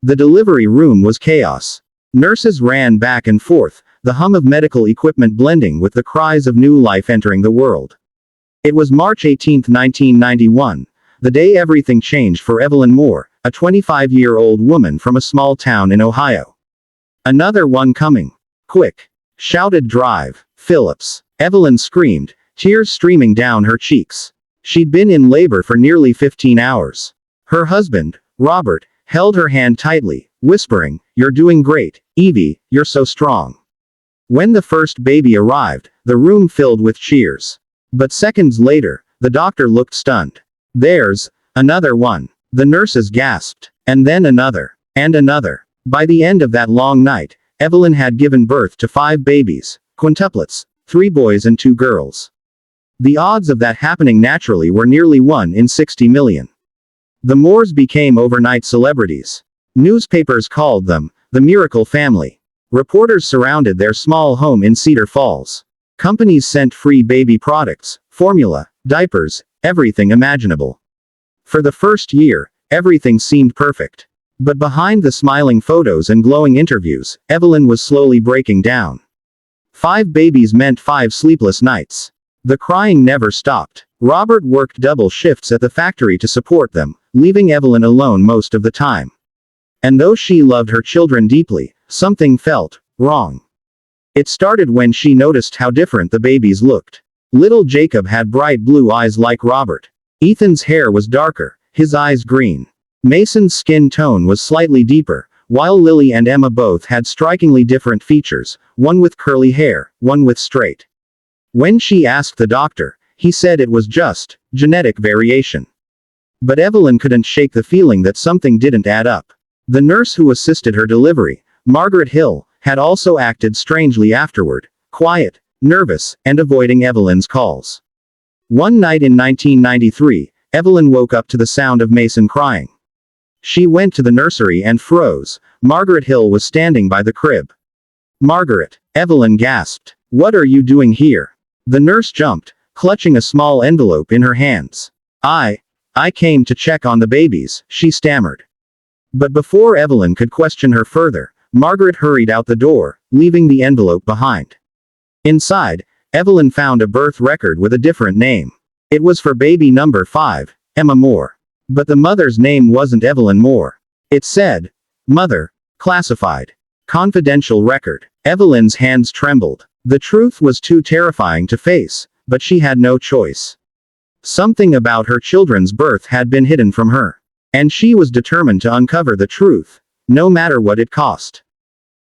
The delivery room was chaos. Nurses ran back and forth, the hum of medical equipment blending with the cries of new life entering the world. It was March 18, 1991, the day everything changed for Evelyn Moore, a 25-year-old woman from a small town in Ohio. "Another one coming. Quick!" shouted Drive Phillips. Evelyn screamed, tears streaming down her cheeks. She'd been in labor for nearly 15 hours. Her husband, Robert, held her hand tightly, whispering, "You're doing great, Evie, you're so strong." When the first baby arrived, the room filled with cheers. But seconds later, the doctor looked stunned. "There's another one," the nurses gasped. And then another. And another. By the end of that long night, Evelyn had given birth to 5 babies, quintuplets, 3 boys and 2 girls. The odds of that happening naturally were nearly 1 in 60 million. The Moores became overnight celebrities. Newspapers called them the Miracle Family. Reporters surrounded their small home in Cedar Falls. Companies sent free baby products, formula, diapers, everything imaginable. For the first year, everything seemed perfect. But behind the smiling photos and glowing interviews, Evelyn was slowly breaking down. 5 babies meant 5 sleepless nights. The crying never stopped. Robert worked double shifts at the factory to support them, leaving Evelyn alone most of the time. And though she loved her children deeply, something felt wrong. It started when she noticed how different the babies looked. Little Jacob had bright blue eyes like Robert. Ethan's hair was darker, his eyes green. Mason's skin tone was slightly deeper, while Lily and Emma both had strikingly different features, one with curly hair, one with straight. When she asked the doctor, he said it was just genetic variation. But Evelyn couldn't shake the feeling that something didn't add up. The nurse who assisted her delivery, Margaret Hill, had also acted strangely afterward, quiet, nervous, and avoiding Evelyn's calls. One night in 1993, Evelyn woke up to the sound of Mason crying. She went to the nursery and froze. Margaret Hill was standing by the crib. "Margaret," Evelyn gasped. "What are you doing here?" The nurse jumped, clutching a small envelope in her hands. I came to check on the babies," she stammered. But before Evelyn could question her further, Margaret hurried out the door, leaving the envelope behind. Inside, Evelyn found a birth record with a different name. It was for baby number 5, Emma Moore. But the mother's name wasn't Evelyn Moore. It said, "Mother, classified. Confidential record." Evelyn's hands trembled. The truth was too terrifying to face, but she had no choice. Something about her children's birth had been hidden from her. And she was determined to uncover the truth, no matter what it cost.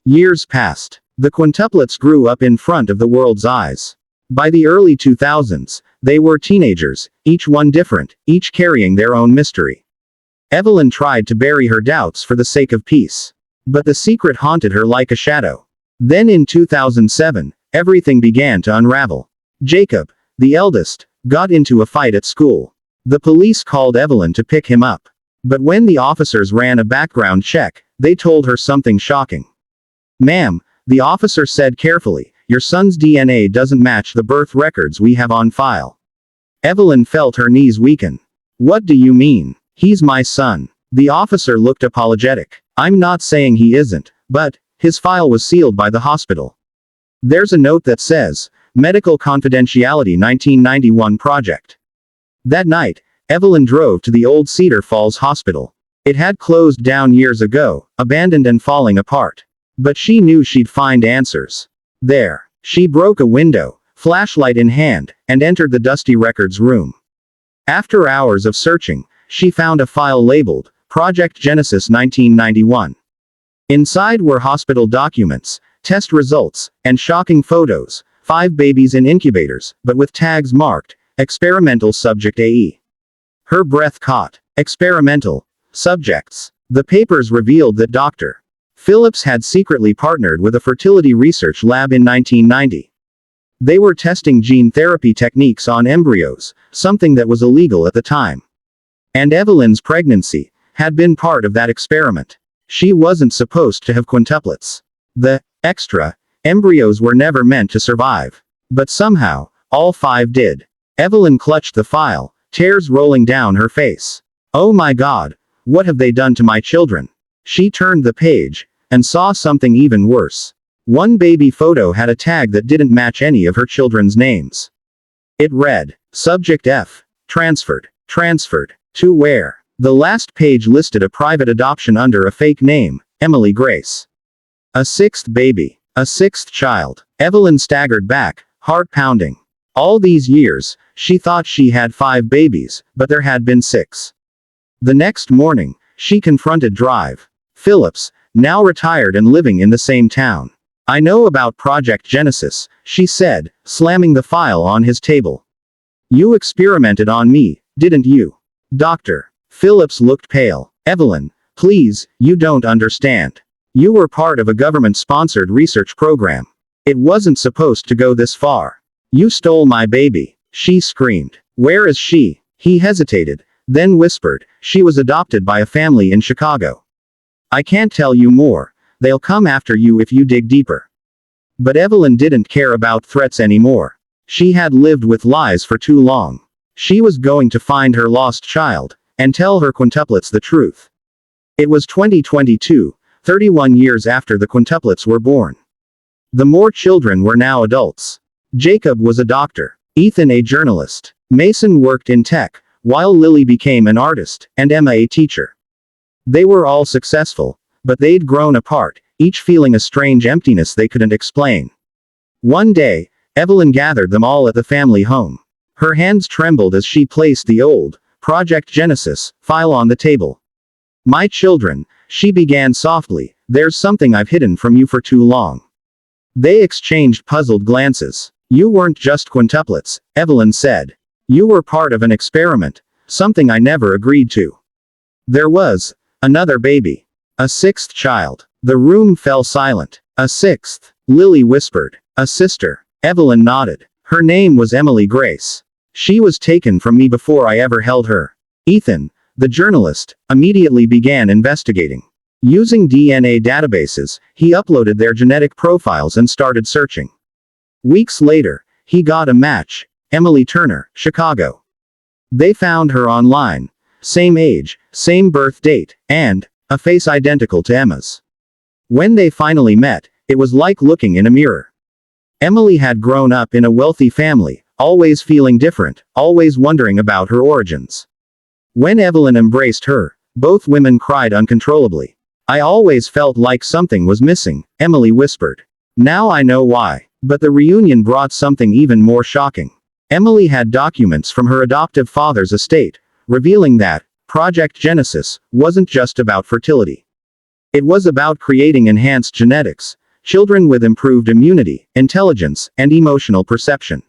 Years passed. The quintuplets grew up in front of the world's eyes. By the early 2000s, they were teenagers, each one different, each carrying their own mystery. Evelyn tried to bury her doubts for the sake of peace. But the secret haunted her like a shadow. Then in 2007, everything began to unravel. Jacob, the eldest, got into a fight at school. The police called Evelyn to pick him up. But when the officers ran a background check, they told her something shocking. "Ma'am," the officer said carefully, "your son's DNA doesn't match the birth records we have on file." Evelyn felt her knees weaken. "What do you mean? He's my son." The officer looked apologetic. "I'm not saying he isn't, but his file was sealed by the hospital. There's a note that says, Medical Confidentiality 1991 Project." That night, Evelyn drove to the old Cedar Falls Hospital. It had closed down years ago, abandoned and falling apart. But she knew she'd find answers there. She broke a window, flashlight in hand, and entered the dusty records room. After hours of searching, she found a file labeled, Project Genesis 1991. Inside were hospital documents, test results, and shocking photos, 5 babies in incubators, but with tags marked, Experimental Subject AE. Her breath caught. Experimental subjects. The papers revealed that Dr. Phillips had secretly partnered with a fertility research lab in 1990. They were testing gene therapy techniques on embryos, something that was illegal at the time. And Evelyn's pregnancy had been part of that experiment. She wasn't supposed to have quintuplets. The extra embryos were never meant to survive. But somehow, all 5 did. Evelyn clutched the file, tears rolling down her face. "Oh my God, what have they done to my children?" She turned the page, and saw something even worse. One baby photo had a tag that didn't match any of her children's names. It read, Subject F. Transferred. Transferred. To where? The last page listed a private adoption under a fake name, Emily Grace. A sixth baby. A sixth child. Evelyn staggered back, heart pounding. All these years, she thought she had 5 babies, but there had been 6. The next morning, she confronted Drive Phillips, now retired and living in the same town. I know about Project Genesis, she said, slamming the file on his table. You experimented on me, didn't you? Dr. Phillips looked pale. Evelyn, please, you don't understand. You were part of a government-sponsored research program. It wasn't supposed to go this far. You stole my baby, she screamed. Where is she? He hesitated, then whispered, she was adopted by a family in Chicago. I can't tell you more. They'll come after you if you dig deeper. But Evelyn didn't care about threats anymore. She had lived with lies for too long. She was going to find her lost child, and tell her quintuplets the truth. It was 2022, 31 years after the quintuplets were born. The Moore children were now adults. Jacob was a doctor, Ethan a journalist, Mason worked in tech, while Lily became an artist, and Emma a teacher. They were all successful, but they'd grown apart, each feeling a strange emptiness they couldn't explain. One day, Evelyn gathered them all at the family home. Her hands trembled as she placed the old, Project Genesis, file on the table. My children, she began softly, there's something I've hidden from you for too long. They exchanged puzzled glances. You weren't just quintuplets, Evelyn said. You were part of an experiment, something I never agreed to. There was another baby. A sixth child. The room fell silent. A sixth, Lily whispered. A sister. Evelyn nodded. Her name was Emily Grace. She was taken from me before I ever held her. Ethan, the journalist, immediately began investigating. Using DNA databases, he uploaded their genetic profiles and started searching. Weeks later, he got a match. Emily Turner, Chicago. They found her online. Same age, same birth date, and a face identical to Emma's. When they finally met, it was like looking in a mirror. Emily had grown up in a wealthy family, always feeling different, always wondering about her origins. When Evelyn embraced her, both women cried uncontrollably. I always felt like something was missing, Emily whispered. Now I know why. But the reunion brought something even more shocking. Emily had documents from her adoptive father's estate, revealing that Project Genesis wasn't just about fertility. It was about creating enhanced genetics, children with improved immunity, intelligence, and emotional perception.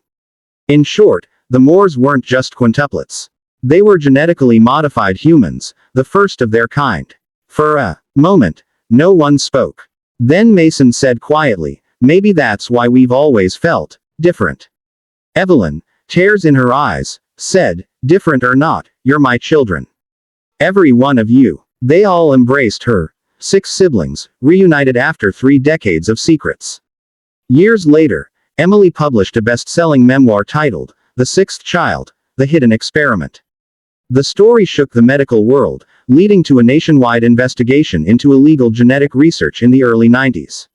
In short, the Moores weren't just quintuplets. They were genetically modified humans, the first of their kind. For a moment, no one spoke. Then Mason said quietly, maybe that's why we've always felt different. Evelyn, tears in her eyes, said, different or not, you're my children. Every one of you. They all embraced her. 6 siblings, reunited after 3 decades of secrets. Years later, Emily published a best-selling memoir titled, The Sixth Child, The Hidden Experiment. The story shook the medical world, leading to a nationwide investigation into illegal genetic research in the early 90s.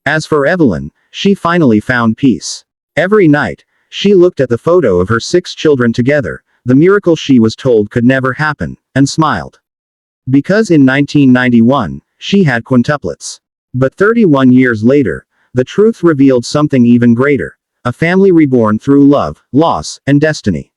As for Evelyn, she finally found peace. Every night, she looked at the photo of her 6 children together, the miracle she was told could never happen, and smiled. Because in 1991, she had quintuplets. But 31 years later, the truth revealed something even greater. A family reborn through love, loss, and destiny.